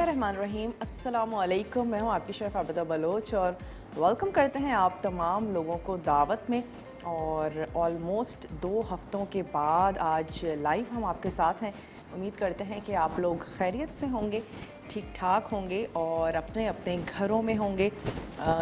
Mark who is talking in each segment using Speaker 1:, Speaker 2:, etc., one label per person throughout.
Speaker 1: बिस्मिल्लाहिर्रहमानिर्रहीम। अस्सलामुअलैकुम। मैं हूँ आपकी शेफ़ आबिदा बलोच और वेलकम करते हैं आप तमाम लोगों को दावत में। और ऑलमोस्ट 2 हफ़्तों के बाद आज लाइव हम आपके साथ हैं। उम्मीद करते हैं कि आप लोग खैरियत से होंगे, ठीक ठाक होंगे और अपने अपने घरों में होंगे,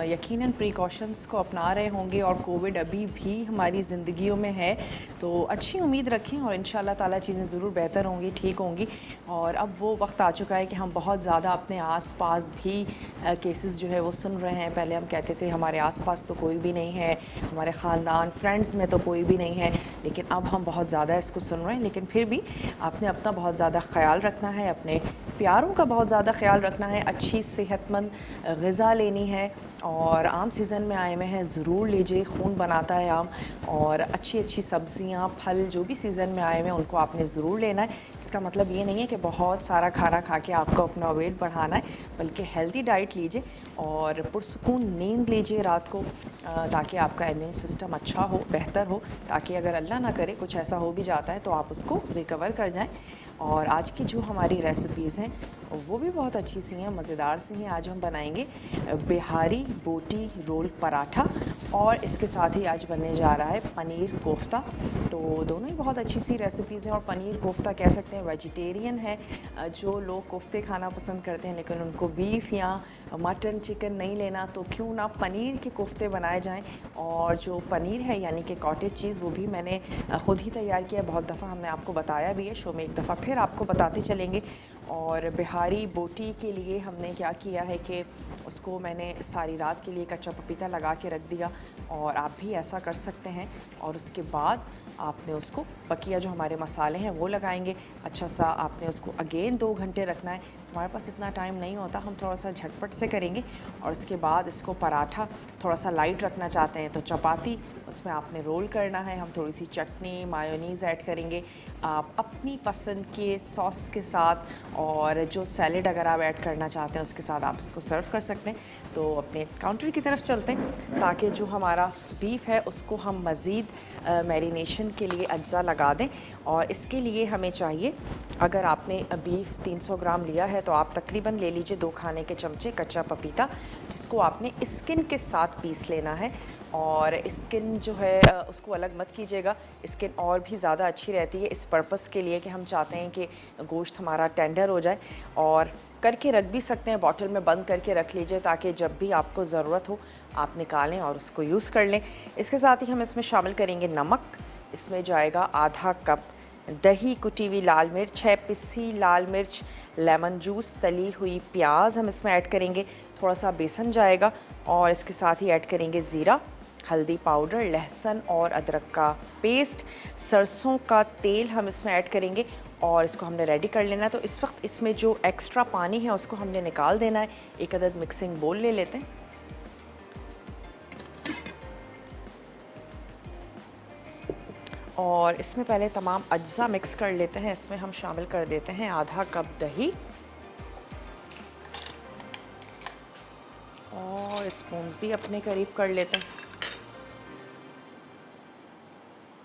Speaker 1: यकीनन प्रिकॉशंस को अपना रहे होंगे। और कोविड अभी भी हमारी ज़िंदगियों में है, तो अच्छी उम्मीद रखें और इंशाल्लाह ताला चीज़ें ज़रूर बेहतर होंगी, ठीक होंगी। और अब वो वक्त आ चुका है कि हम बहुत ज़्यादा अपने आसपास भी केसेस जो है वो सुन रहे हैं। पहले हम कहते थे हमारे आसपास तो कोई भी नहीं है, हमारे ख़ानदान फ्रेंड्स में तो कोई भी नहीं है, लेकिन अब हम बहुत ज़्यादा इसको सुन रहे हैं। लेकिन फिर भी आपने अपना बहुत ज़्यादा ख्याल रखना है, अपने प्यारों का बहुत ज़्यादा ख्याल रखना है, अच्छी सेहतमंद ग़िज़ा लेनी है। और आम सीज़न में आए हुए हैं, ज़रूर लीजिए, खून बनाता है आम। और अच्छी अच्छी सब्ज़ियाँ फल जो भी सीज़न में आए हुए हैं उनको आपने ज़रूर लेना है। इसका मतलब ये नहीं है कि बहुत सारा खाना खा के आपको अपना वेट बढ़ाना है, बल्कि हेल्दी डाइट लीजिए और पुरसुकून नींद लीजिए रात को, ताकि आपका इम्यून सिस्टम अच्छा हो, बेहतर हो, ताकि अगर अल्लाह ना करे कुछ ऐसा हो भी जाता है तो आप उसको रिकवर कर जाएं। और आज की जो हमारी रेसिपीज़ हैं वो भी बहुत अच्छी सी हैं, मज़ेदार सी हैं। आज हम बनाएंगे बिहारी बोटी रोल पराठा और इसके साथ ही आज बनने जा रहा है पनीर कोफ्ता। तो दोनों ही बहुत अच्छी सी रेसिपीज़ हैं। और पनीर कोफ्ता कह सकते हैं वेजिटेरियन है, जो लोग कोफ्ते खाना पसंद करते हैं लेकिन उनको बीफ या मटन चिकन नहीं लेना, तो क्यों ना पनीर के कोफ्ते बनाए जाएं। और जो पनीर है यानी कि कॉटेज चीज़, वो भी मैंने ख़ुद ही तैयार किया। बहुत दफ़ा हमने आपको बताया भी है शो में, एक दफ़ा फिर आपको बताते चलेंगे। और बिहारी बोटी के लिए हमने क्या किया है कि उसको मैंने सारी रात के लिए कच्चा पपीता लगा के रख दिया, और आप भी ऐसा कर सकते हैं। और उसके बाद आपने उसको बकिया जो हमारे मसाले हैं वो लगाएंगे। अच्छा सा आपने उसको अगेन 2 घंटे रखना है। हमारे पास इतना टाइम नहीं होता, हम थोड़ा सा झटपट से करेंगे। और उसके बाद इसको पराठा थोड़ा सा लाइट रखना चाहते हैं तो चपाती उसमें आपने रोल करना है। हम थोड़ी सी चटनी मायोनीज़ ऐड करेंगे, आप अपनी पसंद के सॉस के साथ, और जो सैलेड अगर आप ऐड करना चाहते हैं उसके साथ आप इसको सर्व कर सकते हैं। तो अपने काउंटर की तरफ चलते हैं, ताकि जो हमारा बीफ है उसको हम मज़ीद मैरिनेशन के लिए अज्जा लगा दें। और इसके लिए हमें चाहिए, अगर आपने बीफ 300 ग्राम लिया है तो आप तकरीबन ले लीजिए 2 खाने के चमचे कच्चा पपीता, जिसको आपने स्किन के साथ पीस लेना है। और स्किन जो है उसको अलग मत कीजिएगा, स्किन और भी ज़्यादा अच्छी रहती है इस पर्पस के लिए कि हम चाहते हैं कि गोश्त हमारा टेंडर हो जाए। और करके रख भी सकते हैं, बॉटल में बंद करके रख लीजिए, ताकि जब भी आपको ज़रूरत हो आप निकालें और उसको यूज़ कर लें। इसके साथ ही हम इसमें शामिल करेंगे नमक, इसमें जाएगा आधा कप दही, कुटी हुई लाल मिर्च है, पिसी लाल मिर्च, लेमन जूस, तली हुई प्याज हम इसमें ऐड करेंगे, थोड़ा सा बेसन जाएगा। और इसके साथ ही ऐड करेंगे ज़ीरा, हल्दी पाउडर, लहसुन और अदरक का पेस्ट, सरसों का तेल हम इसमें ऐड करेंगे। और इसको हमने रेडी कर लेना है। तो इस वक्त इसमें जो एक्स्ट्रा पानी है उसको हमने निकाल देना है। एक अदद मिक्सिंग बोल ले लेते हैं। और इसमें पहले तमाम अज्जा मिक्स कर लेते हैं। इसमें हम शामिल कर देते हैं आधा कप दही, और स्पून्स भी अपने करीब कर लेते हैं।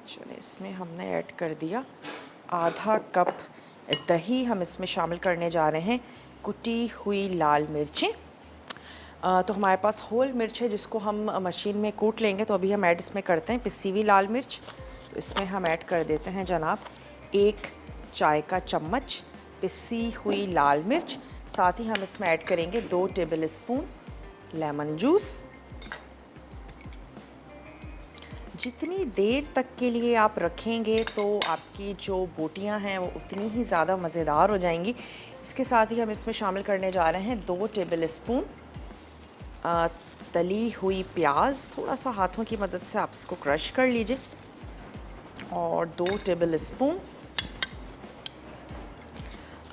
Speaker 1: चलिए, इसमें हमने ऐड कर दिया आधा कप दही। हम इसमें शामिल करने जा रहे हैं कुटी हुई लाल मिर्चें। तो हमारे पास होल मिर्च है जिसको हम मशीन में कूट लेंगे, तो अभी हम ऐड इसमें करते हैं पिसी हुई लाल मिर्च। तो इसमें हम ऐड कर देते हैं जनाब 1 चाय का चम्मच पिसी हुई लाल मिर्च। साथ ही हम इसमें ऐड करेंगे 2 टेबल स्पून लेमन जूस। जितनी देर तक के लिए आप रखेंगे तो आपकी जो बोटियां हैं वो उतनी ही ज़्यादा मज़ेदार हो जाएंगी। इसके साथ ही हम इसमें शामिल करने जा रहे हैं 2 टेबल स्पून तली हुई प्याज। थोड़ा सा हाथों की मदद से आप इसको क्रश कर लीजिए। और 2 टेबल स्पून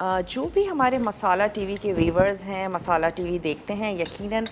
Speaker 1: जो भी हमारे मसाला टीवी के व्यूवर्स हैं, मसाला टीवी देखते हैं, यकीनन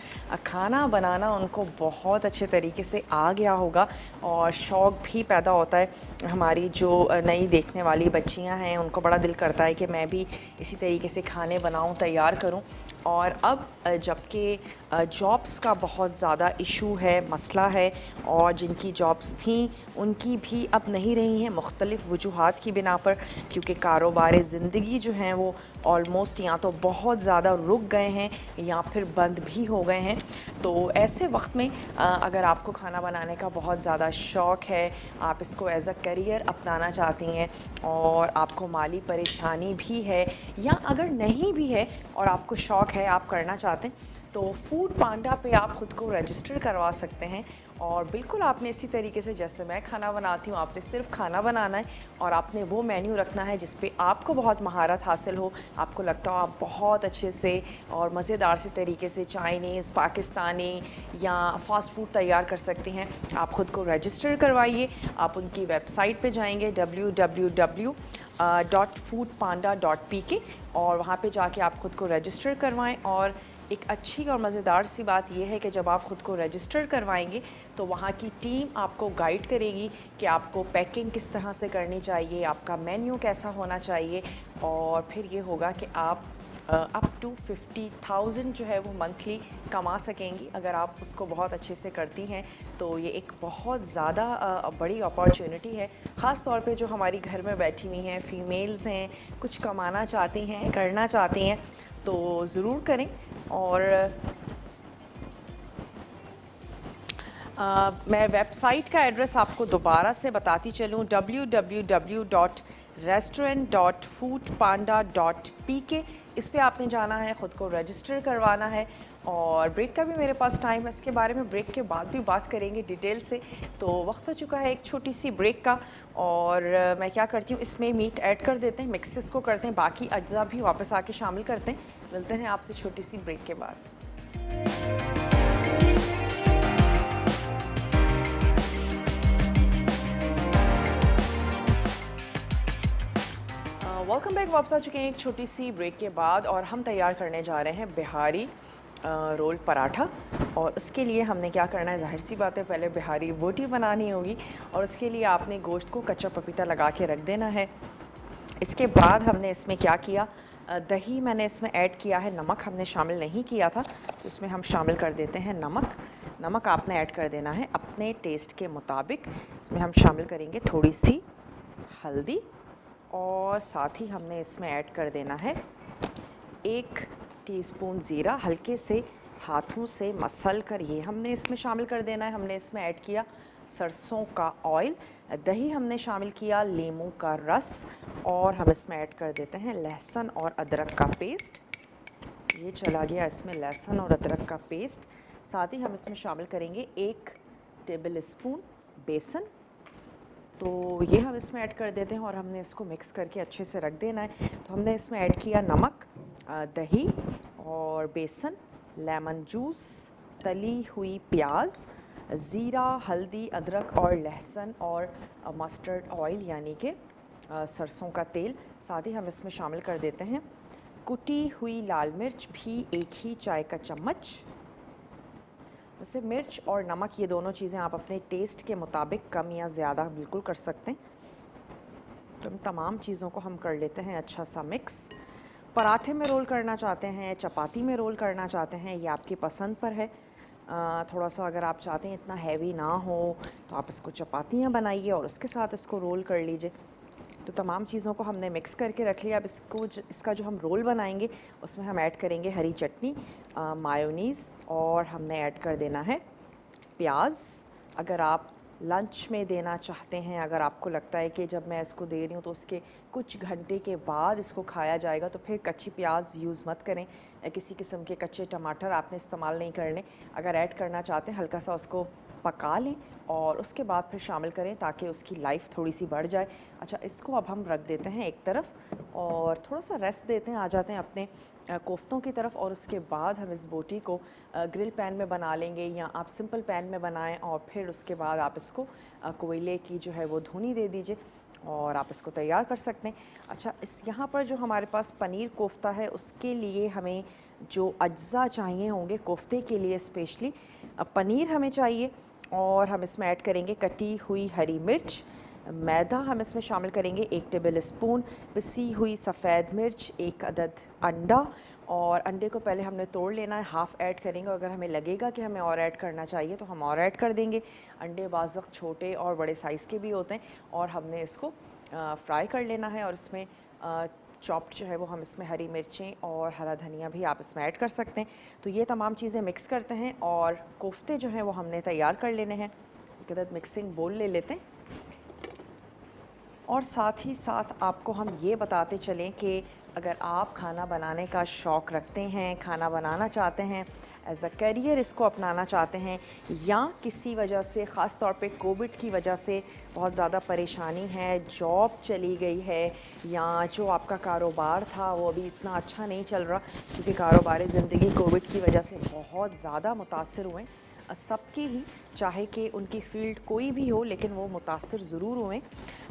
Speaker 1: खाना बनाना उनको बहुत अच्छे तरीके से आ गया होगा और शौक़ भी पैदा होता है। हमारी जो नई देखने वाली बच्चियां हैं उनको बड़ा दिल करता है कि मैं भी इसी तरीके से खाने बनाऊं, तैयार करूं। और अब जबकि जॉब्स का बहुत ज़्यादा इशू है, मसला है, और जिनकी जॉब्स थी उनकी भी अब नहीं रही हैं मुख्तलिफ़ वजूहात की बिना पर, क्योंकि कारोबार ज़िंदगी जो हैं वो ऑलमोस्ट या तो बहुत ज़्यादा रुक गए हैं या फिर बंद भी हो गए हैं। तो ऐसे वक्त में अगर आपको खाना बनाने का बहुत ज़्यादा शौक़ है, आप इसको एज़ अ करियर अपनाना चाहती हैं और आपको माली परेशानी भी है, या अगर नहीं भी है और आपको शौक़ है, आप करना चाहते हैं, तो फूड पांडा पे आप ख़ुद को रजिस्टर करवा सकते हैं। और बिल्कुल आपने इसी तरीके से जैसे मैं खाना बनाती हूँ, आपने सिर्फ खाना बनाना है और आपने वो मेन्यू रखना है जिस पे आपको बहुत महारत हासिल हो, आपको लगता हो आप बहुत अच्छे से और मज़ेदार से तरीके से चाइनीज़, पाकिस्तानी या फ़ास्ट फूड तैयार कर सकती हैं। आप ख़ुद को रजिस्टर करवाइए। आप उनकी वेबसाइट पे जाएंगे www.foodpanda.pk और वहाँ पे जाके आप ख़ुद को रजिस्टर करवाएं। और एक अच्छी और मज़ेदार सी बात यह है कि जब आप ख़ुद को रजिस्टर करवाएंगे तो वहाँ की टीम आपको गाइड करेगी कि आपको पैकिंग किस तरह से करनी चाहिए, आपका मेन्यू कैसा होना चाहिए, और फिर ये होगा कि आप अप टू 50,000 जो है वो मंथली कमा सकेंगी अगर आप उसको बहुत अच्छे से करती हैं। तो ये एक बहुत ज़्यादा बड़ी अपॉर्चुनिटी है, ख़ास तौर पे जो हमारी घर में बैठी हुई हैं फ़ीमेल्स हैं, कुछ कमाना चाहती हैं, करना चाहती हैं, तो ज़रूर करें। और मैं वेबसाइट का एड्रेस आपको दोबारा से बताती चलूँ, www.restaurant.foodpanda.pk। इस पे आपने जाना है, ख़ुद को रजिस्टर करवाना है। और ब्रेक का भी मेरे पास टाइम है, इसके बारे में ब्रेक के बाद भी बात करेंगे डिटेल से। तो वक्त हो चुका है एक छोटी सी ब्रेक का, और मैं क्या करती हूँ, इसमें मीट ऐड कर देते हैं, मिक्सेस को करते हैं, बाकी अज्जा भी वापस आके शामिल करते हैं। मिलते हैं आपसे छोटी सी ब्रेक के बाद। Welcome back. वापस आ चुके हैं एक छोटी सी ब्रेक के बाद, और हम तैयार करने जा रहे हैं बिहारी रोल पराठा। और उसके लिए हमने क्या करना है, ज़ाहिर सी बात है पहले बिहारी बोटी बनानी होगी, और उसके लिए आपने गोश्त को कच्चा पपीता लगा के रख देना है। इसके बाद हमने इसमें क्या किया, दही मैंने इसमें ऐड किया है, नमक हमने शामिल नहीं किया था, तो इसमें हम शामिल कर देते हैं नमक। नमक आपने ऐड कर देना है अपने टेस्ट के मुताबिक। इसमें हम शामिल करेंगे थोड़ी सी हल्दी, और साथ ही हमने इसमें ऐड कर देना है 1 टीस्पून ज़ीरा, हल्के से हाथों से मसल कर ये हमने इसमें शामिल कर देना है। हमने इसमें ऐड किया सरसों का ऑयल, दही हमने शामिल किया, नींबू का रस, और हम इसमें ऐड कर देते हैं लहसुन और अदरक का पेस्ट। ये चला गया इसमें लहसुन और अदरक का पेस्ट। साथ ही हम इसमें शामिल करेंगे 1 टेबल स्पून बेसन। तो ये हम इसमें ऐड कर देते हैं और हमने इसको मिक्स करके अच्छे से रख देना है। तो हमने इसमें ऐड किया नमक, दही और बेसन, लेमन जूस, तली हुई प्याज, ज़ीरा, हल्दी, अदरक और लहसुन, और मस्टर्ड ऑयल यानी कि सरसों का तेल। साथ ही हम इसमें शामिल कर देते हैं कुटी हुई लाल मिर्च भी 1 ही चाय का चम्मच। वैसे मिर्च और नमक ये दोनों चीज़ें आप अपने टेस्ट के मुताबिक कम या ज़्यादा बिल्कुल कर सकते हैं। तो इन तमाम चीज़ों को हम कर लेते हैं अच्छा सा मिक्स। पराठे में रोल करना चाहते हैं, चपाती में रोल करना चाहते हैं, ये आपकी पसंद पर है। थोड़ा सा अगर आप चाहते हैं इतना हैवी ना हो तो आप इसको चपातियाँ बनाइए और उसके साथ इसको रोल कर लीजिए। तो तमाम चीज़ों को हमने मिक्स करके रख लिया। अब इसका जो हम रोल बनाएंगे उसमें हम ऐड करेंगे हरी चटनी, मायोनीज़, और हमने ऐड कर देना है प्याज। अगर आप लंच में देना चाहते हैं, अगर आपको लगता है कि जब मैं इसको दे रही हूँ तो उसके कुछ घंटे के बाद इसको खाया जाएगा, तो फिर कच्ची प्याज यूज़ मत करें। किसी किस्म के कच्चे टमाटर आपने इस्तेमाल नहीं करने। अगर ऐड करना चाहते हैं हल्का सा उसको पका लें और उसके बाद फिर शामिल करें ताकि उसकी लाइफ थोड़ी सी बढ़ जाए। अच्छा, इसको अब हम रख देते हैं एक तरफ और थोड़ा सा रेस्ट देते हैं, आ जाते हैं अपने कोफ्तों की तरफ। और उसके बाद हम इस बोटी को ग्रिल पैन में बना लेंगे, या आप सिंपल पैन में बनाएं और फिर उसके बाद आप इसको कोयले की जो है वो धुनी दे दीजिए। और आप इसको तैयार कर सकते हैं। अच्छा, इस यहाँ पर जो हमारे पास पनीर कोफ्ता है उसके लिए हमें जो अज्जा चाहिए होंगे कोफ्ते के लिए स्पेशली, पनीर हमें चाहिए और हम इसमें ऐड करेंगे कटी हुई हरी मिर्च, मैदा हम इसमें शामिल करेंगे 1 टेबल स्पून, पिसी हुई सफ़ेद मिर्च, 1 अदद अंडा। और अंडे को पहले हमने तोड़ लेना है, हाफ़ ऐड करेंगे, अगर हमें लगेगा कि हमें और ऐड करना चाहिए तो हम और ऐड कर देंगे। अंडे बाज़ वक़्त छोटे और बड़े साइज़ के भी होते हैं और हमने इसको फ्राई कर लेना है। और इसमें चॉप्ड जो है वो हम इसमें हरी मिर्चें और हरा धनिया भी आप इसमें ऐड कर सकते हैं। तो ये तमाम चीज़ें मिक्स करते हैं और कोफ्ते जो हैं वो हमने तैयार कर लेने हैं। एक अदद मिक्सिंग बोल ले लेते हैं और साथ ही साथ आपको हम ये बताते चलें कि अगर आप खाना बनाने का शौक़ रखते हैं, खाना बनाना चाहते हैं, एज़ अ करियर इसको अपनाना चाहते हैं, या किसी वजह से ख़ास तौर पे कोविड की वजह से बहुत ज़्यादा परेशानी है, जॉब चली गई है, या जो आपका कारोबार था वो अभी इतना अच्छा नहीं चल रहा, क्योंकि कारोबारी ज़िंदगी कोविड की वजह से बहुत ज़्यादा मुतासर हुए सबकी ही, चाहे कि उनकी फ़ील्ड कोई भी हो, लेकिन वो मुतासर ज़रूर हुए।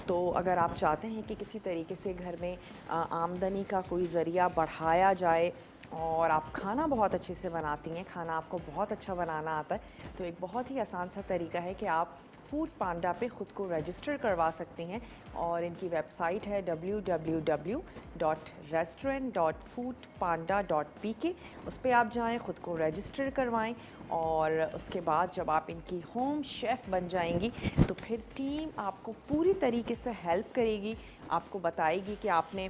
Speaker 1: तो अगर आप चाहते हैं कि किसी तरीके से घर में आमदनी का कोई ज़रिया बढ़ाया जाए और आप खाना बहुत अच्छे से बनाती हैं, खाना आपको बहुत अच्छा बनाना आता है, तो एक बहुत ही आसान सा तरीका है कि आप फूड पांडा पे ख़ुद को रजिस्टर करवा सकती हैं। और इनकी वेबसाइट है www.restaurant.foodpanda.pk। उस पर आप जाएं, ख़ुद को रजिस्टर करवाएं और उसके बाद जब आप इनकी होम शेफ़ बन जाएंगी तो फिर टीम आपको पूरी तरीके से हेल्प करेगी, आपको बताएगी कि आपने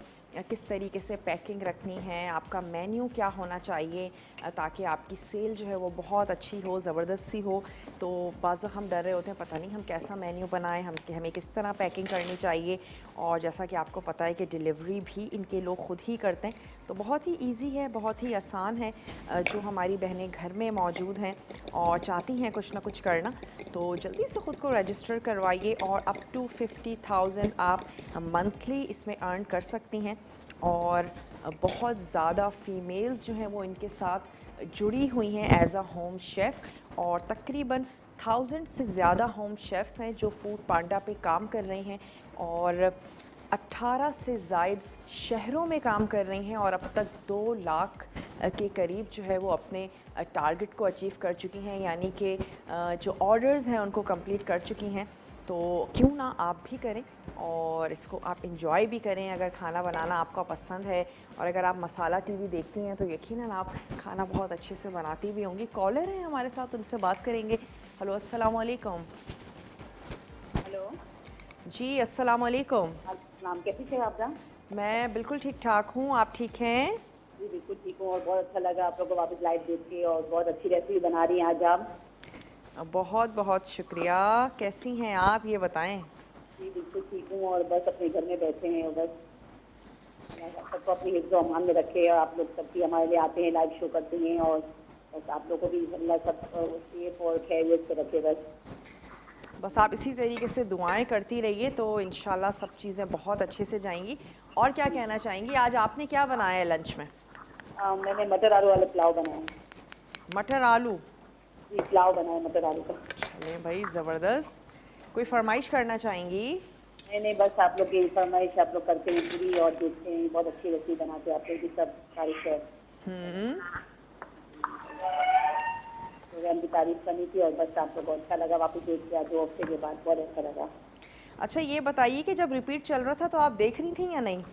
Speaker 1: किस तरीके से पैकिंग रखनी है, आपका मेन्यू क्या होना चाहिए ताकि आपकी सेल जो है वो बहुत अच्छी हो, ज़बरदस्त सी हो। तो बाज़ हम डर रहे होते हैं, पता नहीं हम कैसा मेन्यू बनाएं, हमें किस तरह पैकिंग करनी चाहिए। और जैसा कि आपको पता है कि डिलीवरी भी इनके लोग ख़ुद ही करते हैं, तो बहुत ही ईजी है, बहुत ही आसान है। जो हमारी बहनें घर में मौजूद हैं और चाहती हैं कुछ ना कुछ करना, तो जल्दी से ख़ुद को रजिस्टर करवाइए और अप टू 50,000 आप मंथली इसमें अर्न कर सकती हैं। और बहुत ज़्यादा फ़ीमेल्स जो हैं वो इनके साथ जुड़ी हुई हैं एज़ अ होम शेफ़, और तकरीबन 1000 से ज़्यादा होम शेफ़्स हैं जो फूड पांडा पे काम कर रही हैं और 18 से ज़ायद शहरों में काम कर रही हैं और अब तक 2 लाख के करीब जो है वो अपने टारगेट को अचीव कर चुकी हैं, यानी कि जो ऑर्डर्स हैं उनको कंप्लीट कर चुकी हैं। तो क्यों ना आप भी करें और इसको आप इंजॉय भी करें। अगर खाना बनाना आपको पसंद है और अगर आप मसाला टीवी देखती हैं तो यकीनन आप खाना बहुत अच्छे से बनाती भी होंगी। कॉलर हैं हमारे साथ, उनसे बात करेंगे। हेलो, अस्सलाम वालेकुम।
Speaker 2: हेलो
Speaker 1: जी, अस्सलाम वालेकुम।
Speaker 2: नाम कैसी थे आप ना?
Speaker 1: मैं बिल्कुल ठीक ठाक हूँ, आप ठीक हैं?
Speaker 2: जी बिल्कुल ठीक हूँ और बहुत अच्छा लगा आप लोग को वापस लाइव देख के, और बहुत अच्छी रेसिपी बना रही हैं आज आप।
Speaker 1: बहुत बहुत शुक्रिया। कैसी हैं आप, ये बताएं?
Speaker 2: जी बिल्कुल ठीक हूँ और बस अपने घर में बैठे हैं और बस अल्लाह सबको अपनी हिफ्ज़ और अमान में रखे। और आप लोग सब भी हमारे लिए आते हैं, लाइव शो करते हैं, और बस आप लोग को भी अल्लाह सब सेफ और खैरियत से रखे।
Speaker 1: बस आप इसी तरीके से दुआएं करती रहिए तो इंशाल्लाह सब चीज़ें बहुत अच्छे से जाएंगी। और क्या कहना चाहेंगी, आज आपने क्या बनाया है लंच में?
Speaker 2: मैंने मटर आलू वाले पुलाव बनाए।
Speaker 1: मटर आलू?
Speaker 2: जी पुलाव बनाया मटर आलू का।
Speaker 1: चलें भाई, ज़बरदस्त। कोई फरमाइश करना चाहेंगी?
Speaker 2: नहीं नहीं, बस आप लोग की फरमाइश आप लोग करते हैं पूरी और देखते हैं, बहुत अच्छी रेसिपी बनाते हैं आप लोग की, सब तारीफ है। प्रोग्राम की तारीफ करनी थी और बस आप लोग को अच्छा लगा, वापस देख के 2 हफ्ते के बाद बहुत अच्छा लगा।
Speaker 1: अच्छा, ये बताइए कि जब रिपीट चल रहा था तो आप देख रही थी या नहीं?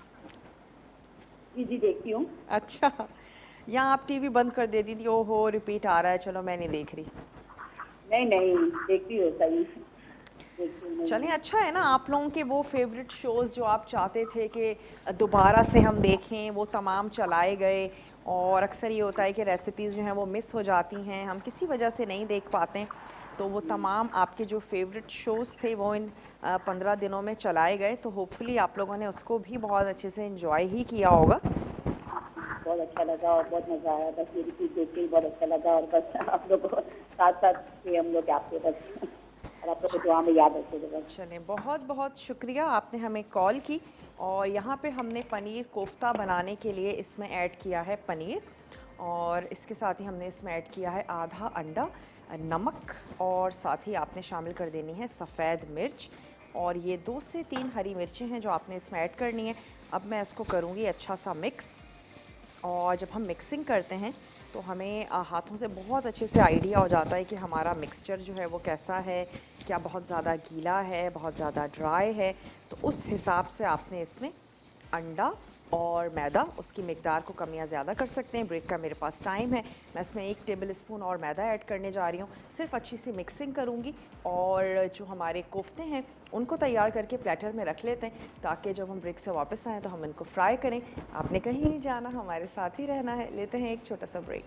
Speaker 2: जी जी देखती हूँ।
Speaker 1: अच्छा, या आप टीवी बंद कर देती थी, ओहो रिपीट आ रहा है, चलो मैं नहीं देख रही?
Speaker 2: नहीं नहीं देखती हूँ, सही देखती हूँ।
Speaker 1: चलें,
Speaker 2: नहीं
Speaker 1: अच्छा है ना, आप लोगों के वो फेवरेट शोज़ जो आप चाहते थे कि दोबारा से हम देखें, वो तमाम चलाए गए। और अक्सर ये होता है कि रेसिपीज़ जो हैं वो मिस हो जाती हैं, हम किसी वजह से नहीं देख पाते हैं। तो वो तमाम आपके जो फेवरेट शोज़ थे वो इन 15 दिनों में चलाए गए, तो होपफुली आप लोगों ने उसको भी बहुत अच्छे से एंजॉय ही किया होगा।
Speaker 2: बहुत अच्छा लगा और बहुत मज़ा आया, बस ये रिपीट देख के ही बहुत अच्छा लगा। और बस आप लोग को साथ साथ थे हम लोग आपके, बस और आप लोग को दुआ में याद रखेगा बस।
Speaker 1: चलें, बहुत बहुत शुक्रिया, आपने हमें कॉल की। और यहाँ पे हमने पनीर कोफ्ता बनाने के लिए इसमें ऐड किया है पनीर, और इसके साथ ही हमने इसमें ऐड किया है आधा अंडा, नमक, और साथ ही आपने शामिल कर देनी है सफ़ेद मिर्च। और ये 2 से 3 हरी मिर्चें हैं जो आपने इसमें ऐड करनी है। अब मैं इसको करूँगी अच्छा सा मिक्स। और जब हम मिक्सिंग करते हैं तो हमें हाथों से बहुत अच्छे से आइडिया हो जाता है कि हमारा मिक्सचर जो है वो कैसा है, क्या बहुत ज़्यादा गीला है, बहुत ज़्यादा ड्राई है। तो उस हिसाब से आपने इसमें अंडा और मैदा, उसकी मिकदार को कम या ज़्यादा कर सकते हैं। ब्रेक का मेरे पास टाइम है, मैं इसमें 1 टेबल स्पून और मैदा ऐड करने जा रही हूँ। सिर्फ अच्छी सी मिक्सिंग करूँगी और जो हमारे कोफ्ते हैं उनको तैयार करके प्लेटर में रख लेते हैं, ताकि जब हम ब्रेक से वापस आएँ तो हम इनको फ्राई करें। आपने कहीं नहीं जाना, हमारे साथ ही रहना है। लेते हैं एक छोटा सा ब्रेक।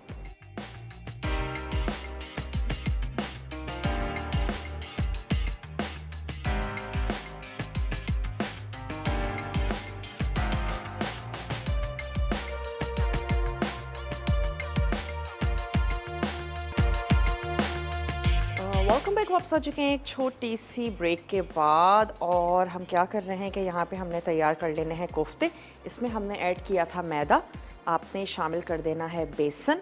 Speaker 1: Welcome back. वापस आ चुके हैं एक छोटी सी ब्रेक के बाद। और हम क्या कर रहे हैं कि यहाँ पे हमने तैयार कर लेने हैं कोफ्ते। इसमें हमने ऐड किया था मैदा, आपने शामिल कर देना है बेसन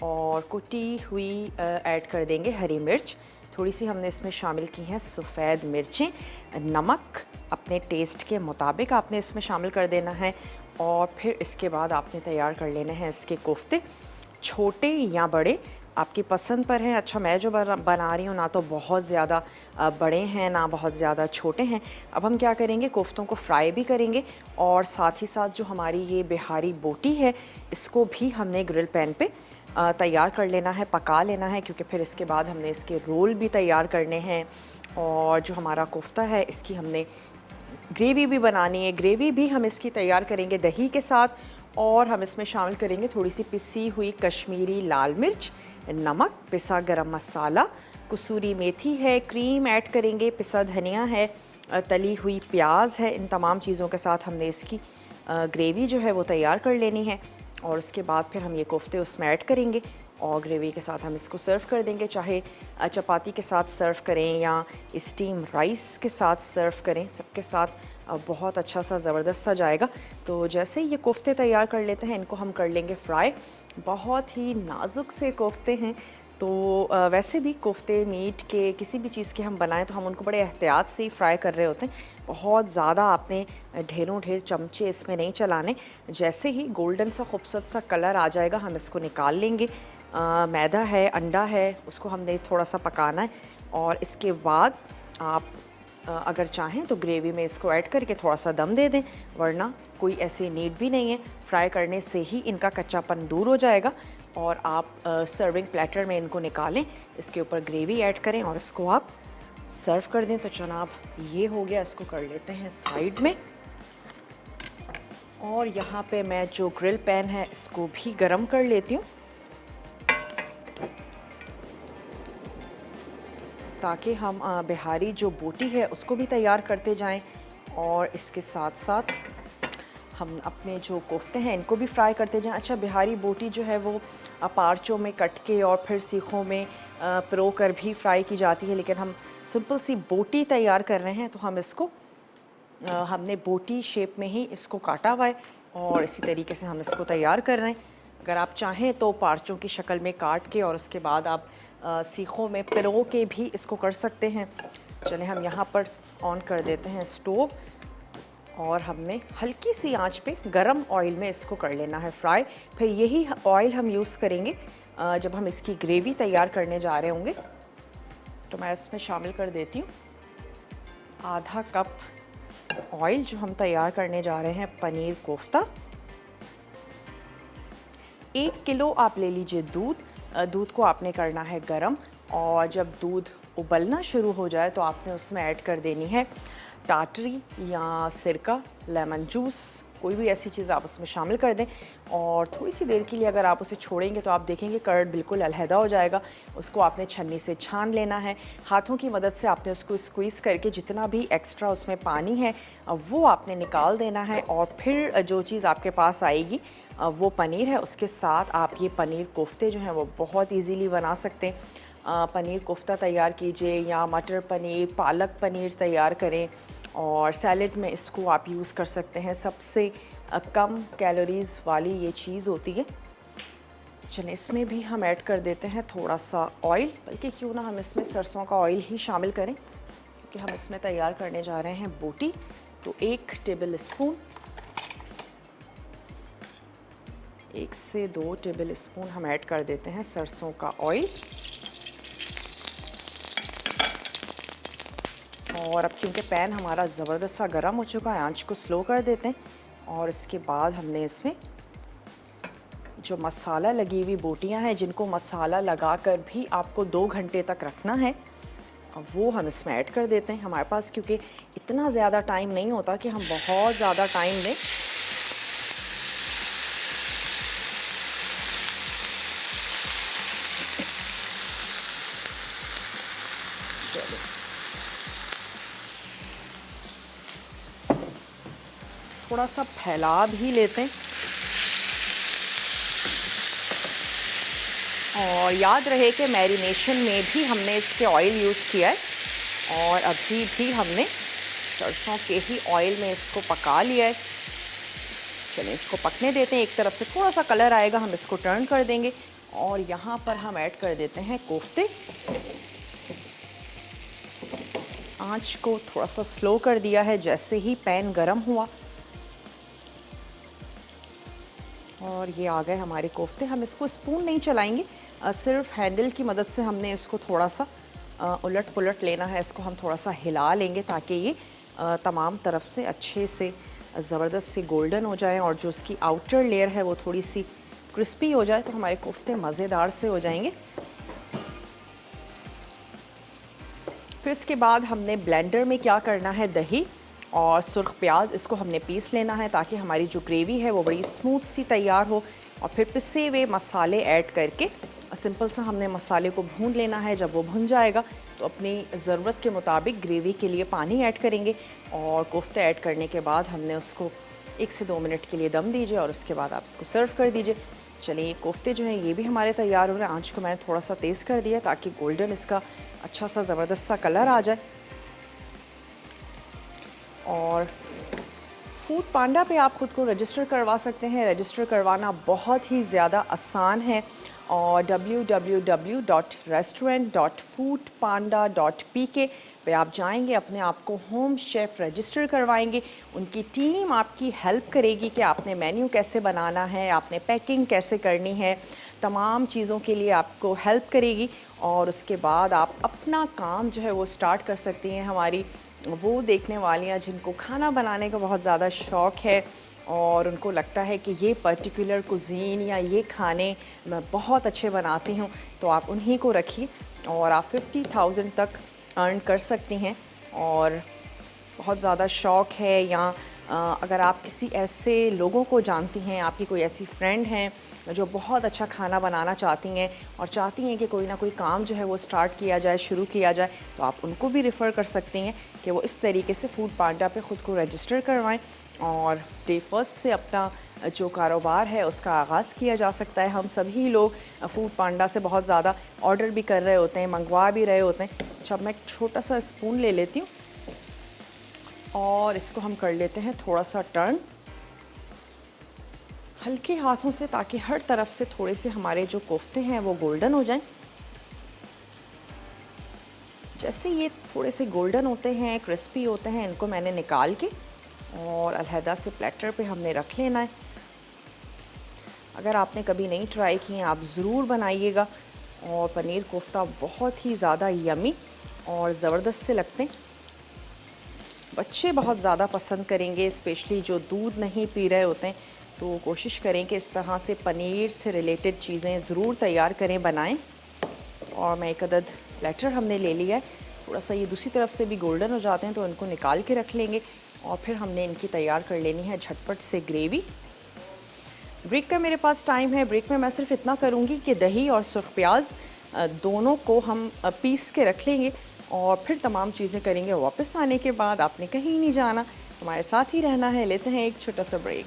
Speaker 1: और कुटी हुई ऐड कर देंगे हरी मिर्च। थोड़ी सी हमने इसमें शामिल की हैं सफ़ेद मिर्चें। नमक अपने टेस्ट के मुताबिक आपने इसमें शामिल कर देना है। और फिर इसके बाद आपने तैयार कर लेने हैं इसके कोफ्ते, छोटे या बड़े आपकी पसंद पर हैं। अच्छा, मैं जो बना रही हूँ ना तो बहुत ज़्यादा बड़े हैं ना बहुत ज़्यादा छोटे हैं। अब हम क्या करेंगे, कोफ्तों को फ्राई भी करेंगे और साथ ही साथ जो हमारी ये बिहारी बोटी है इसको भी हमने ग्रिल पैन पे तैयार कर लेना है, पका लेना है, क्योंकि फिर इसके बाद हमने इसके रोल भी तैयार करने हैं। और जो हमारा कोफ्ता है इसकी हमने ग्रेवी भी बनानी है। ग्रेवी भी हम इसकी तैयार करेंगे दही के साथ। और हम इसमें शामिल करेंगे थोड़ी सी पिसी हुई कश्मीरी लाल मिर्च, नमक, पिसा गरम मसाला, कसूरी मेथी है, क्रीम ऐड करेंगे, पिसा धनिया है, तली हुई प्याज है। इन तमाम चीज़ों के साथ हमने इसकी ग्रेवी जो है वो तैयार कर लेनी है। और उसके बाद फिर हम ये कोफ्ते उसमें ऐड करेंगे और ग्रेवी के साथ हम इसको सर्व कर देंगे। चाहे चपाती के साथ सर्व करें या स्टीम राइस के साथ सर्व करें, सबके साथ बहुत अच्छा सा ज़बरदस्त सा जाएगा। तो जैसे ही ये कोफ्ते तैयार कर लेते हैं इनको हम कर लेंगे फ्राई। बहुत ही नाजुक से कोफ्ते हैं। तो वैसे भी कोफ्ते मीट के किसी भी चीज़ के हम बनाएं तो हम उनको बड़े एहतियात से ही फ्राई कर रहे होते हैं। बहुत ज़्यादा आपने ढेरों ढेर चमचे इसमें नहीं चलाने। जैसे ही गोल्डन सा खूबसूरत सा कलर आ जाएगा हम इसको निकाल लेंगे। मैदा है, अंडा है, उसको हमने थोड़ा सा पकाना है। और इसके बाद आप अगर चाहें तो ग्रेवी में इसको ऐड करके थोड़ा सा दम दे दें, वरना कोई ऐसी नीड भी नहीं है। फ्राई करने से ही इनका कच्चापन दूर हो जाएगा। और आप सर्विंग प्लेटर में इनको निकालें, इसके ऊपर ग्रेवी ऐड करें और इसको आप सर्व कर दें। तो जनाब ये हो गया, इसको कर लेते हैं साइड में। और यहाँ पे मैं जो ग्रिल पैन है इसको भी गरम कर लेती हूँ, ताकि हम बिहारी जो बोटी है उसको भी तैयार करते जाएं। और इसके साथ साथ हम अपने जो कोफ्ते हैं इनको भी फ्राई करते जाएं। अच्छा, बिहारी बोटी जो है वो पार्चों में कट के और फिर सीखों में परो कर भी फ्राई की जाती है, लेकिन हम सिंपल सी बोटी तैयार कर रहे हैं तो हम इसको हमने बोटी शेप में ही इसको काटा हुआ है और इसी तरीके से हम इसको तैयार कर रहे हैं। अगर आप चाहें तो पार्चों की शक्ल में काट के और उसके बाद आप सीखों में पिरो के भी इसको कर सकते हैं। चलें हम यहाँ पर ऑन कर देते हैं स्टोव और हमने हल्की सी आंच पे गरम ऑयल में इसको कर लेना है फ्राई। फिर यही ऑयल हम यूज़ करेंगे जब हम इसकी ग्रेवी तैयार करने जा रहे होंगे। तो मैं इसमें शामिल कर देती हूँ आधा कप ऑयल जो हम तैयार करने जा रहे हैं पनीर कोफ्ता। 1 किलो आप ले लीजिए दूध। दूध को आपने करना है गरम और जब दूध उबलना शुरू हो जाए तो आपने उसमें ऐड कर देनी है टाटरी या सिरका, लेमन जूस, कोई भी ऐसी चीज़ आप उसमें शामिल कर दें। और थोड़ी सी देर के लिए अगर आप उसे छोड़ेंगे तो आप देखेंगे कर्ड बिल्कुल अलहदा हो जाएगा। उसको आपने छन्नी से छान लेना है। हाथों की मदद से आपने उसको स्क्वीज़ करके जितना भी एक्स्ट्रा उसमें पानी है वो आपने निकाल देना है। और फिर जो चीज़ आपके पास आएगी वो पनीर है। उसके साथ आप ये पनीर कोफ्ते जो हैं वो बहुत इजीली बना सकते हैं। पनीर कोफ्ता तैयार कीजिए या मटर पनीर, पालक पनीर तैयार करें और सैलेड में इसको आप यूज़ कर सकते हैं। सबसे कम कैलोरीज़ वाली ये चीज़ होती है। चलें इसमें भी हम ऐड कर देते हैं थोड़ा सा ऑयल, बल्कि क्यों ना हम इसमें सरसों का ऑयल ही शामिल करें। क्योंकि हम इसमें तैयार करने जा रहे हैं बोटी। तो 1 टेबल स्पून, 1 से 2 टेबल स्पून हम ऐड कर देते हैं सरसों का ऑयल। और अब क्योंकि पैन हमारा ज़बरदस्त सा गर्म हो चुका है, आंच को स्लो कर देते हैं। और इसके बाद हमने इसमें जो मसाला लगी हुई बोटियां हैं, जिनको मसाला लगाकर भी आपको 2 घंटे तक रखना है, वो हम इसमें ऐड कर देते हैं। हमारे पास क्योंकि इतना ज़्यादा टाइम नहीं होता कि हम बहुत ज़्यादा टाइम दें। थोड़ा सा फैला भी लेते हैं। और याद रहे कि मैरिनेशन में भी हमने इसके ऑयल यूज़ किया है और अभी भी हमने सरसों के ही ऑयल में इसको पका लिया है। चलिए इसको पकने देते हैं। एक तरफ से थोड़ा सा कलर आएगा, हम इसको टर्न कर देंगे। और यहाँ पर हम ऐड कर देते हैं कोफ्ते। आंच को थोड़ा सा स्लो कर दिया है जैसे ही पैन गरम हुआ। और ये आ गए हमारे कोफ्ते। हम इसको स्पून नहीं चलाएंगे, सिर्फ हैंडल की मदद से हमने इसको थोड़ा सा उलट पुलट लेना है। इसको हम थोड़ा सा हिला लेंगे ताकि ये तमाम तरफ से अच्छे से ज़बरदस्त से गोल्डन हो जाए और जो इसकी आउटर लेयर है वो थोड़ी सी क्रिस्पी हो जाए, तो हमारे कोफ्ते मज़ेदार से हो जाएंगे। फिर इसके बाद हमने ब्लेंडर में क्या करना है, दही और सुर्ख प्याज, इसको हमने पीस लेना है ताकि हमारी जो ग्रेवी है वो बड़ी स्मूथ सी तैयार हो। और फिर पिसे हुए मसाले ऐड करके सिंपल सा हमने मसाले को भून लेना है। जब वो भुन जाएगा तो अपनी ज़रूरत के मुताबिक ग्रेवी के लिए पानी ऐड करेंगे। और कोफ्ते ऐड करने के बाद हमने उसको 1 से 2 मिनट के लिए दम दीजिए और उसके बाद आप इसको सर्व कर दीजिए। चलिए ये कोफ्ते जो हैं ये भी हमारे तैयार हो रहे हैं। आंच को मैंने थोड़ा सा तेज़ कर दिया ताकि गोल्डन इसका अच्छा सा ज़बरदस्त सा कलर आ जाए। और फूड पांडा पे आप ख़ुद को रजिस्टर करवा सकते हैं। रजिस्टर करवाना बहुत ही ज़्यादा आसान है और www.restaurant.foodpanda.pk पे आप जाएंगे, अपने आप को होम शेफ़ रजिस्टर करवाएंगे। उनकी टीम आपकी हेल्प करेगी कि आपने मेन्यू कैसे बनाना है, आपने पैकिंग कैसे करनी है, तमाम चीज़ों के लिए आपको हेल्प करेगी। और उसके बाद आप अपना काम जो है वो स्टार्ट कर सकती हैं। हमारी वो देखने वालियाँ जिनको खाना बनाने का बहुत ज़्यादा शौक़ है और उनको लगता है कि ये पर्टिकुलर कुज़ीन या ये खाने मैं बहुत अच्छे बनाती हूँ, तो आप उन्हीं को रखिए और आप 50,000 तक अर्न कर सकती हैं। और बहुत ज़्यादा शौक़ है या अगर आप किसी ऐसे लोगों को जानती हैं, आपकी कोई ऐसी फ्रेंड हैं जो बहुत अच्छा खाना बनाना चाहती हैं और चाहती हैं कि कोई ना कोई काम जो है वो स्टार्ट किया जाए, शुरू किया जाए, तो आप उनको भी रेफ़र कर सकती हैं कि वो इस तरीके से फूड पांडा पे ख़ुद को रजिस्टर करवाएं और डे फर्स्ट से अपना जो कारोबार है उसका आगाज़ किया जा सकता है। हम सभी लोग फूड पांडा से बहुत ज़्यादा ऑर्डर भी कर रहे होते हैं, मंगवा भी रहे होते हैं। अच्छा, मैं एक छोटा सा स्पून ले लेती हूँ और इसको हम कर लेते हैं थोड़ा सा टर्न हल्के हाथों से, ताकि हर तरफ से थोड़े से हमारे जो कोफ्ते हैं वो गोल्डन हो जाएं। जैसे ये थोड़े से गोल्डन होते हैं, क्रिस्पी होते हैं, इनको मैंने निकाल के और अलहदा से प्लेटर पे हमने रख लेना है। अगर आपने कभी नहीं ट्राई किए हैं आप ज़रूर बनाइएगा। और पनीर कोफ्ता बहुत ही ज़्यादा यमी और ज़बरदस्त से लगते हैं। बच्चे बहुत ज़्यादा पसंद करेंगे, स्पेशली जो दूध नहीं पी रहे होते हैं। तो कोशिश करें कि इस तरह से पनीर से रिलेटेड चीज़ें ज़रूर तैयार करें, बनाएं। और मैं एक अदद प्लेटर हमने ले लिया है। थोड़ा सा ये दूसरी तरफ से भी गोल्डन हो जाते हैं तो इनको निकाल के रख लेंगे और फिर हमने इनकी तैयार कर लेनी है झटपट से ग्रेवी। ब्रेक का मेरे पास टाइम है। ब्रेक में मैं सिर्फ इतना करूँगी कि दही और सुर्ख प्याज दोनों को हम पीस के रख लेंगे और फिर तमाम चीज़ें करेंगे। वापस आने के बाद आपने कहीं नहीं जाना, हमारे साथ ही रहना है। लेते हैं एक छोटा सा ब्रेक।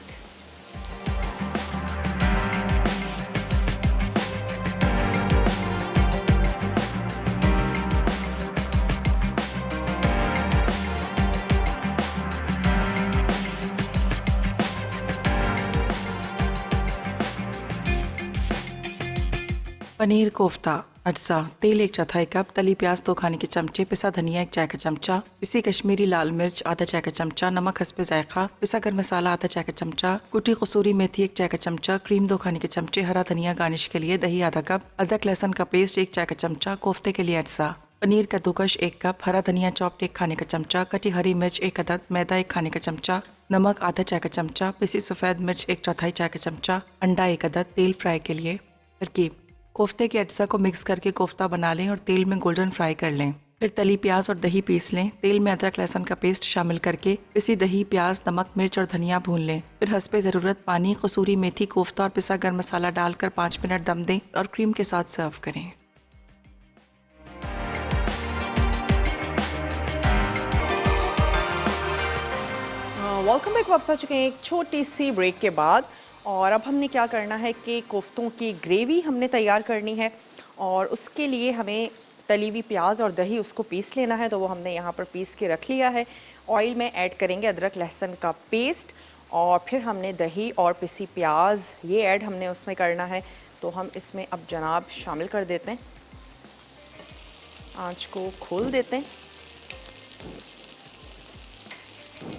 Speaker 3: पनीर कोफ्ता अज्जा तेल 1/4 कप, तली प्याज 2 खाने के चमचे, पिसा धनिया 1 चाय का चमचा, पिसी कश्मीरी लाल मिर्च आधा चाय का चमचा, नमक हस्बे जायका, पिसा गरम मसाला आधा चाय का चमचा, कुटी कसूरी मेथी 1 चाय का चमचा, क्रीम 2 खाने के चमचे, हरा धनिया गार्निश के लिए, दही आधा कप, अदरक लहसुन का पेस्ट 1 चाय का चमचा, कोफ्ते के लिए अज्जा, पनीर कद्दूकश 1 कप, हरा धनिया चॉप्ड 1 खाने का चमचा, कटी हरी मिर्च 1 अदद, मैदा 1 खाने का चमचा, नमक आधा चाय का चमचा, पिसी सफ़ेद मिर्च 1/4 चाय का चमचा, अंडा 1 अदद, तेल फ्राई के लिए। तरकीब: कोफ्ते के अज्जा को मिक्स करके कोफ्ता बना लें और तेल में गोल्डन फ्राई कर लें। फिर तली प्याज और दही पीस लें। तेल में अदरक लहसुन का पेस्ट शामिल करके पिसी दही, प्याज, नमक, मिर्च और धनिया भून लें। फिर हस्बे ज़रूरत पानी, कसूरी मेथी, कोफ्ता और पिसा गरम मसाला डालकर 5 मिनट दम दें और क्रीम के साथ सर्व करें।
Speaker 1: Welcome back. वापस आ चुके हैं एक छोटी सी ब्रेक के बाद, और अब हमने क्या करना है कि कोफ्तों की ग्रेवी हमने तैयार करनी है, और उसके लिए हमें तली हुई प्याज और दही उसको पीस लेना है। तो वो हमने यहाँ पर पीस के रख लिया है। ऑयल में ऐड करेंगे अदरक लहसुन का पेस्ट, और फिर हमने दही और पिसी प्याज ये ऐड हमने उसमें करना है। तो हम इसमें अब जनाब शामिल कर देते हैं, आँच को खोल देते हैं,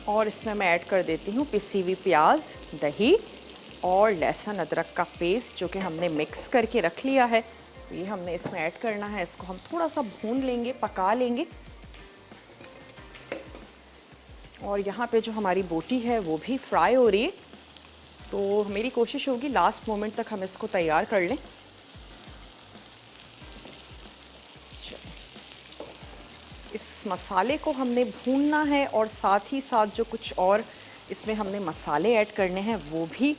Speaker 1: और इसमें मैं ऐड कर देती हूँ पिसी हुई प्याज, दही और लहसुन अदरक का पेस्ट जो कि हमने मिक्स करके रख लिया है। तो ये हमने इसमें ऐड करना है। इसको हम थोड़ा सा भून लेंगे, पका लेंगे। और यहाँ पे जो हमारी बोटी है वो भी फ्राई हो रही है। तो मेरी कोशिश होगी लास्ट मोमेंट तक हम इसको तैयार कर लें। इस मसाले को हमने भूनना है, और साथ ही साथ जो कुछ और इसमें हमने मसाले ऐड करने हैं वो भी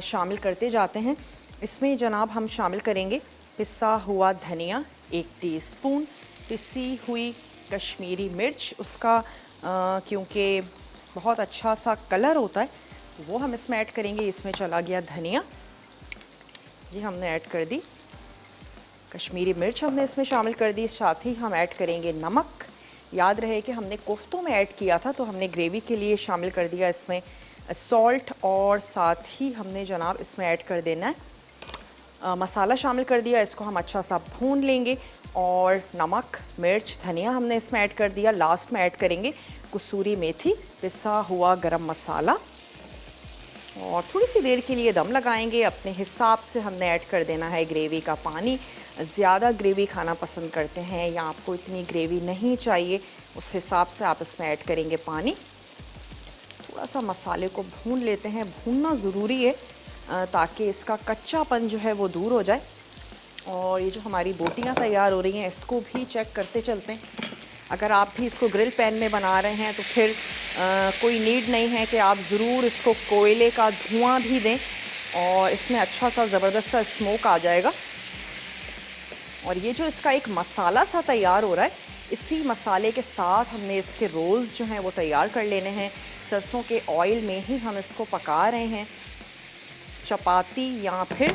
Speaker 1: शामिल करते जाते हैं। इसमें जनाब हम शामिल करेंगे पिसा हुआ धनिया 1 टीस्पून, पिसी हुई कश्मीरी मिर्च, उसका क्योंकि बहुत अच्छा सा कलर होता है वो हम इसमें ऐड करेंगे। इसमें चला गया धनिया, ये हमने ऐड कर दी। कश्मीरी मिर्च हमने इसमें शामिल कर दी। साथ ही हम ऐड करेंगे नमक। याद रहे कि हमने कोफ्तों में ऐड किया था, तो हमने ग्रेवी के लिए शामिल कर दिया इसमें सॉल्ट, और साथ ही हमने जनाब इसमें ऐड कर देना है मसाला शामिल कर दिया। इसको हम अच्छा सा भून लेंगे, और नमक, मिर्च, धनिया हमने इसमें ऐड कर दिया। लास्ट में ऐड करेंगे कसूरी मेथी, पिसा हुआ गरम मसाला, और थोड़ी सी देर के लिए दम लगाएंगे। अपने हिसाब से हमने ऐड कर देना है ग्रेवी का पानी। ज़्यादा ग्रेवी खाना पसंद करते हैं या आपको इतनी ग्रेवी नहीं चाहिए, उस हिसाब से आप इसमें ऐड करेंगे पानी। थोड़ा सा मसाले को भून लेते हैं। भूनना ज़रूरी है ताकि इसका कच्चापन जो है वो दूर हो जाए। और ये जो हमारी बोटियाँ तैयार हो रही हैं इसको भी चेक करते चलते हैं। अगर आप भी इसको ग्रिल पैन में बना रहे हैं तो फिर कोई नीड नहीं है कि आप ज़रूर इसको कोयले का धुआं भी दें, और इसमें अच्छा सा ज़बरदस्त सा स्मोक आ जाएगा। और ये जो इसका एक मसाला सा तैयार हो रहा है, इसी मसाले के साथ हमने इसके रोल्स जो हैं वो तैयार कर लेने हैं। सरसों के ऑयल में ही हम इसको पका रहे हैं। चपाती या फिर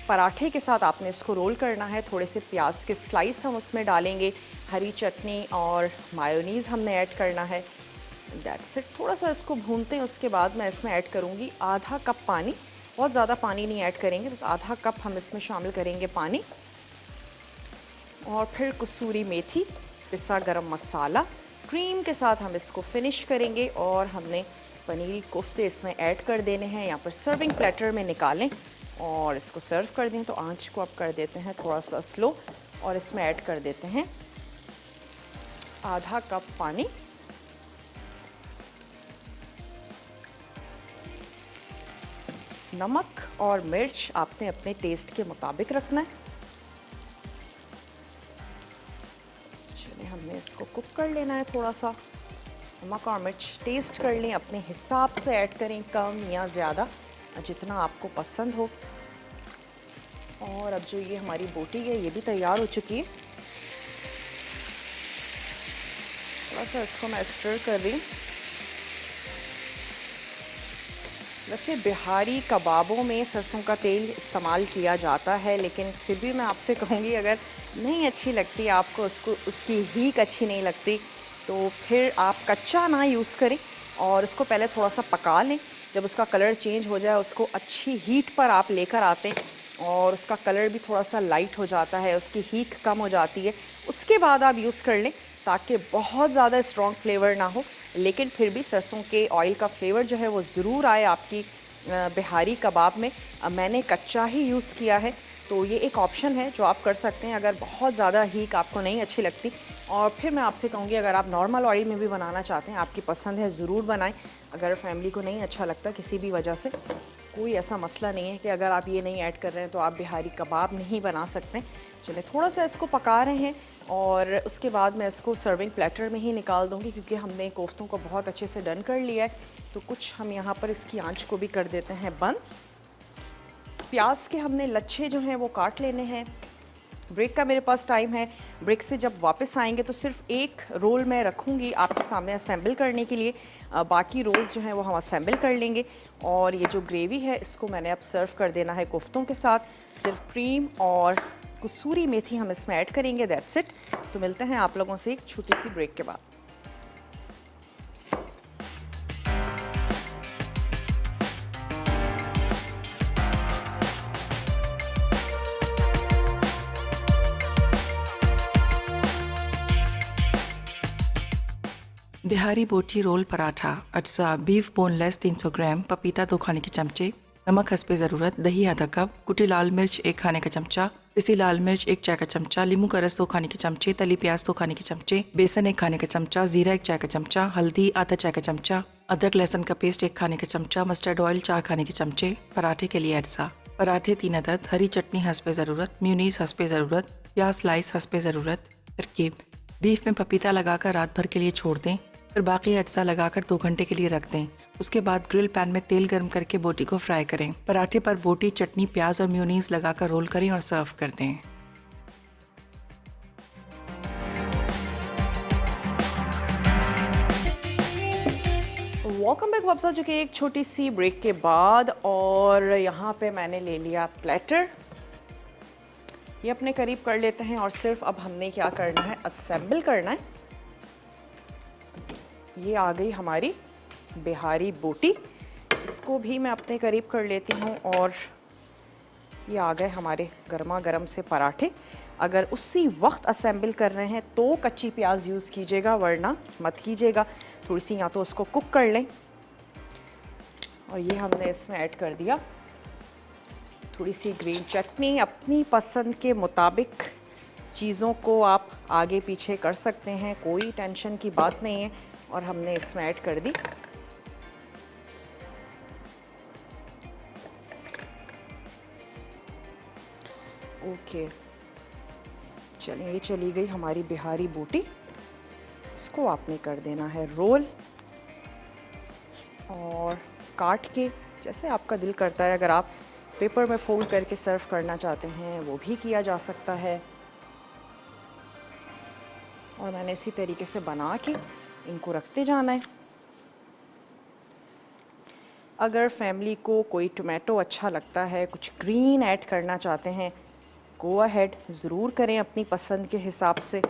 Speaker 1: पराठे के साथ आपने इसको रोल करना है। थोड़े से प्याज के स्लाइस हम उसमें डालेंगे, हरी चटनी और मायोनीज़ हमने ऐड करना है। That's it. थोड़ा सा इसको भूनते हैं, उसके बाद मैं इसमें ऐड करूँगी आधा कप पानी। बहुत ज़्यादा पानी नहीं ऐड करेंगे, बस आधा कप हम इसमें शामिल करेंगे पानी। और फिर कसूरी मेथी, पिसा गरम मसाला, क्रीम के साथ हम इसको फिनिश करेंगे। और हमने पनीरी कोफ्ते इसमें ऐड कर देने हैं। यहाँ पर सर्विंग प्लेटर में निकालें और इसको सर्व कर दें। तो आंच को अब कर देते हैं थोड़ा सा स्लो, और इसमें ऐड कर देते हैं आधा कप पानी। नमक और मिर्च आपने अपने टेस्ट के मुताबिक रखना है। चलिए, हमने इसको कुक कर लेना है थोड़ा सा। नमक और मिर्च टेस्ट कर लें, अपने हिसाब से ऐड करें, कम या ज़्यादा जितना आपको पसंद हो। और अब जो ये हमारी बोटी है ये भी तैयार हो चुकी है। थोड़ा सा इसको मैं स्टर कर रही हूँ। वैसे बिहारी कबाबों में सरसों का तेल इस्तेमाल किया जाता है, लेकिन फिर भी मैं आपसे कहूँगी अगर नहीं अच्छी लगती आपको, उसकी हीक अच्छी नहीं लगती, तो फिर आप कच्चा ना यूज़ करें और उसको पहले थोड़ा सा पका लें। जब उसका कलर चेंज हो जाए, उसको अच्छी हीट पर आप लेकर आते हैं और उसका कलर भी थोड़ा सा लाइट हो जाता है, उसकी हीट कम हो जाती है, उसके बाद आप यूज़ कर लें, ताकि बहुत ज़्यादा स्ट्रॉन्ग फ्लेवर ना हो, लेकिन फिर भी सरसों के ऑयल का फ्लेवर जो है वो ज़रूर आए आपकी बिहारी कबाब में। मैंने कच्चा ही यूज़ किया है, तो ये एक ऑप्शन है जो आप कर सकते हैं अगर बहुत ज़्यादा हीट आपको नहीं अच्छी लगती। और फिर मैं आपसे कहूँगी, अगर आप नॉर्मल ऑयल में भी बनाना चाहते हैं, आपकी पसंद है, ज़रूर बनाएं। अगर फैमिली को नहीं अच्छा लगता किसी भी वजह से, कोई ऐसा मसला नहीं है कि अगर आप ये नहीं ऐड कर रहे हैं तो आप बिहारी कबाब नहीं बना सकते। चलिए थोड़ा सा इसको पका रहे हैं और उसके बाद मैं इसको सर्विंग प्लेटर में ही निकाल दूँगी, क्योंकि हमने कोफ्तों को बहुत अच्छे से डन कर लिया है। तो कुछ हम यहाँ पर इसकी आंच को भी कर देते हैं बंद। प्याज के हमने लच्छे जो हैं वो काट लेने हैं। ब्रेक का मेरे पास टाइम है, ब्रेक से जब वापस आएंगे तो सिर्फ एक रोल मैं रखूँगी आपके सामने असेंबल करने के लिए, बाकी रोल्स जो हैं वो हम असेंबल कर लेंगे। और ये जो ग्रेवी है इसको मैंने अब सर्व कर देना है कोफ्तों के साथ। सिर्फ क्रीम और कसूरी मेथी हम इसमें ऐड करेंगे, दैट्स इट। तो मिलते हैं आप लोगों से एक छोटी सी ब्रेक के बाद।
Speaker 3: बिहारी बोटी रोल पराठा, अज्जा बीफ बोनलेस 300 ग्राम, पपीता 2 खाने के चमचे, नमक हस्बे ज़रूरत, दही आधा कप, कुटी लाल मिर्च 1 खाने का चमचा, पिसी लाल मिर्च 1 चाय का चमचा, नींबू का रस 2 खाने के चमचे, तली प्याज 2 खाने के चमचे, बेसन 1 खाने का चमचा, जीरा 1 चाय का चमचा, हल्दी आधा चाय का चमचा, अदरक लहसुन का पेस्ट 1 खाने का चमचा, मस्टर्ड ऑयल 4 खाने के चमचे। पराठे के लिए अज्जा: पराठे 3 अदद, हरी चटनी हस्बे ज़रूरत, म्यूनीस हस्बे ज़रूरत, प्याज स्लाइस हस्बे ज़रूरत। तरकीब: बीफ में पपीता लगाकर रात भर के लिए छोड़ दें, फिर बाकी अज्जा लगाकर 2 घंटे के लिए रख दें। उसके बाद ग्रिल पैन में तेल गर्म करके बोटी को फ्राई करें। पराठे पर बोटी, चटनी, प्याज और म्योनीज लगाकर रोल करें और सर्व कर दें।
Speaker 1: वेलकम बैक, वापस आ चुके हैं एक छोटी सी ब्रेक के बाद। और यहाँ पे मैंने ले लिया प्लेटर, ये अपने करीब कर लेते हैं और सिर्फ अब हमने क्या करना है, असेंबल करना है। ये आ गई हमारी बिहारी बोटी, इसको भी मैं अपने करीब कर लेती हूँ। और ये आ गए हमारे गर्मा गर्म से पराठे। अगर उसी वक्त असेंबल कर रहे हैं तो कच्ची प्याज यूज़ कीजिएगा, वरना मत कीजिएगा। थोड़ी सी या तो उसको कुक कर लें। और ये हमने इसमें ऐड कर दिया थोड़ी सी ग्रीन चटनी, अपनी पसंद के मुताबिक चीज़ों को आप आगे पीछे कर सकते हैं, कोई टेंशन की बात नहीं है। और हमने इसमें ऐड कर दी ओके। चलिए, ये चली गई हमारी बिहारी बोटी। इसको आपने कर देना है रोल और काट के जैसे आपका दिल करता है। अगर आप पेपर में फोल्ड करके सर्व करना चाहते हैं वो भी किया जा सकता है। और मैंने इसी तरीके से बना के इनको रखते जाना है। अगर फैमिली को कोई टोमेटो अच्छा लगता है, कुछ ग्रीन ऐड करना चाहते हैं, गो अहेड, ज़रूर करें अपनी पसंद के हिसाब से।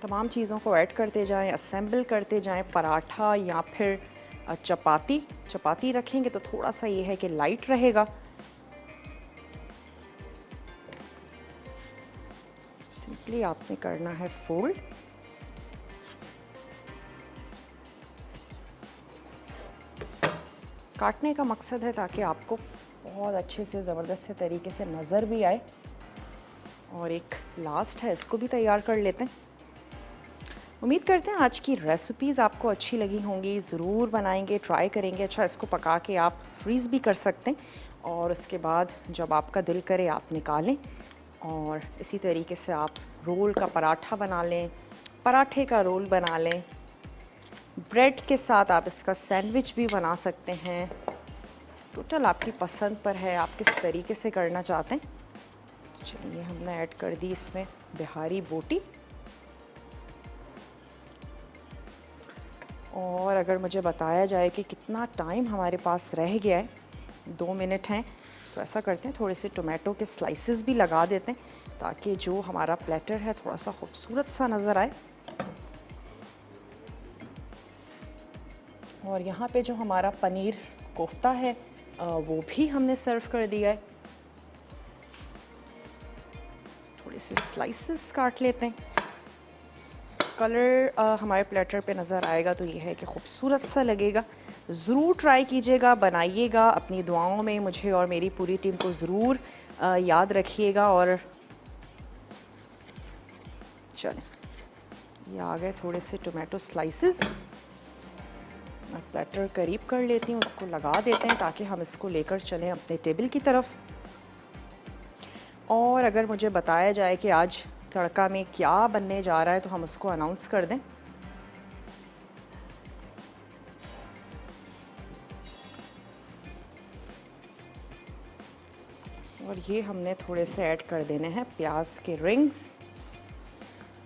Speaker 1: तमाम चीज़ों को ऐड करते जाएं, असेंबल करते जाएं। पराठा या फिर चपाती रखेंगे तो थोड़ा सा ये है कि लाइट रहेगा। सिंपली आपने करना है फोल्ड। काटने का मकसद है ताकि आपको बहुत अच्छे से ज़बरदस्त से तरीके से नज़र भी आए। और एक लास्ट है, इसको भी तैयार कर लेते हैं। उम्मीद करते हैं आज की रेसिपीज़ आपको अच्छी लगी होंगी। ज़रूर बनाएंगे, ट्राई करेंगे। अच्छा, इसको पका के आप फ्रीज़ भी कर सकते हैं और उसके बाद जब आपका दिल करे आप निकालें और इसी तरीके से आप रोल का पराठा बना लें, पराठे का रोल बना लें। ब्रेड के साथ आप इसका सैंडविच भी बना सकते हैं। टोटल आपकी पसंद पर है, आप किस तरीके से करना चाहते हैं। तो चलिए, हमने ऐड कर दी इसमें बिहारी बोटी। और अगर मुझे बताया जाए कि कितना टाइम हमारे पास रह गया है, 2 मिनट हैं, तो ऐसा करते हैं, थोड़े से टोमेटो के स्लाइसेस भी लगा देते हैं ताकि जो हमारा प्लेटर है थोड़ा सा खूबसूरत सा नज़र आए। और यहाँ पे जो हमारा पनीर कोफ्ता है वो भी हमने सर्व कर दिया है। थोड़े से स्लाइसेस काट लेते हैं। कलर हमारे प्लेटर पे नज़र आएगा तो ये है कि खूबसूरत सा लगेगा। ज़रूर ट्राई कीजिएगा, बनाइएगा, अपनी दुआओं में मुझे और मेरी पूरी टीम को ज़रूर याद रखिएगा। और चलें, ये आ गए थोड़े से टोमेटो स्लाइसेस। मैं प्लेटर करीब कर लेती हूँ, उसको लगा देते हैं ताकि हम इसको लेकर चलें अपने टेबल की तरफ। और अगर मुझे बताया जाए कि आज तड़का में क्या बनने जा रहा है तो हम उसको अनाउंस कर दें। और ये हमने थोड़े से ऐड कर देने हैं प्याज के रिंग्स।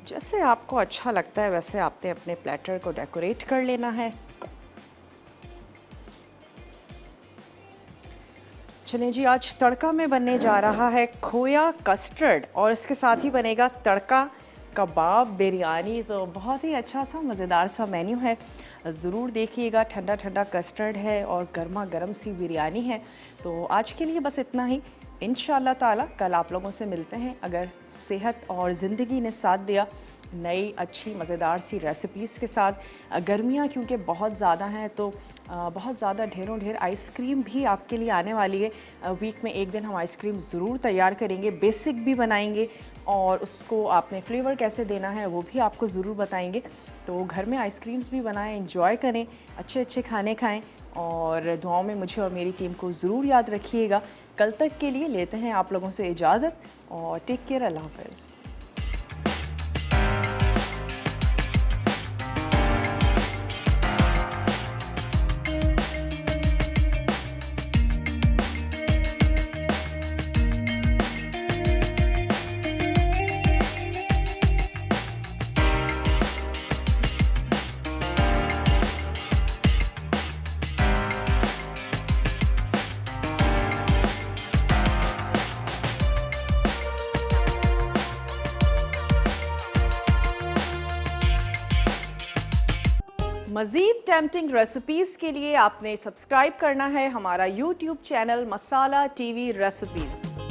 Speaker 1: जैसे आपको अच्छा लगता है वैसे आपने अपने प्लेटर को डेकोरेट कर लेना है। चलें जी, आज तड़का में बनने जा रहा है खोया कस्टर्ड और इसके साथ ही बनेगा तड़का कबाब बिरयानी। तो बहुत ही अच्छा सा मज़ेदार सा मेन्यू है, ज़रूर देखिएगा। ठंडा ठंडा कस्टर्ड है और गर्मा गर्म सी बिरयानी है। तो आज के लिए बस इतना ही। इंशाअल्लाह ताला कल आप लोगों से मिलते हैं, अगर सेहत और ज़िंदगी ने साथ दिया, नई अच्छी मज़ेदार सी रेसिपीज़ के साथ। गर्मियाँ क्योंकि बहुत ज़्यादा हैं तो बहुत ज़्यादा ढेरों ढेर आइसक्रीम भी आपके लिए आने वाली है। वीक में एक दिन हम आइसक्रीम ज़रूर तैयार करेंगे, बेसिक भी बनाएंगे और उसको आपने फ्लेवर कैसे देना है वो भी आपको ज़रूर बताएंगे। तो घर में आइसक्रीम्स भी बनाएं, एंजॉय करें, अच्छे अच्छे खाने खाएं और दुआओं में मुझे और मेरी टीम को ज़रूर याद रखिएगा। कल तक के लिए लेते हैं आप लोगों से इजाज़त और टेक केयर, अल्लाह हाफ़िज़। मज़ीद टेम्पटिंग रेसिपीज़ के लिए आपने सब्सक्राइब करना है हमारा YouTube चैनल मसाला TV रेसिपीज़।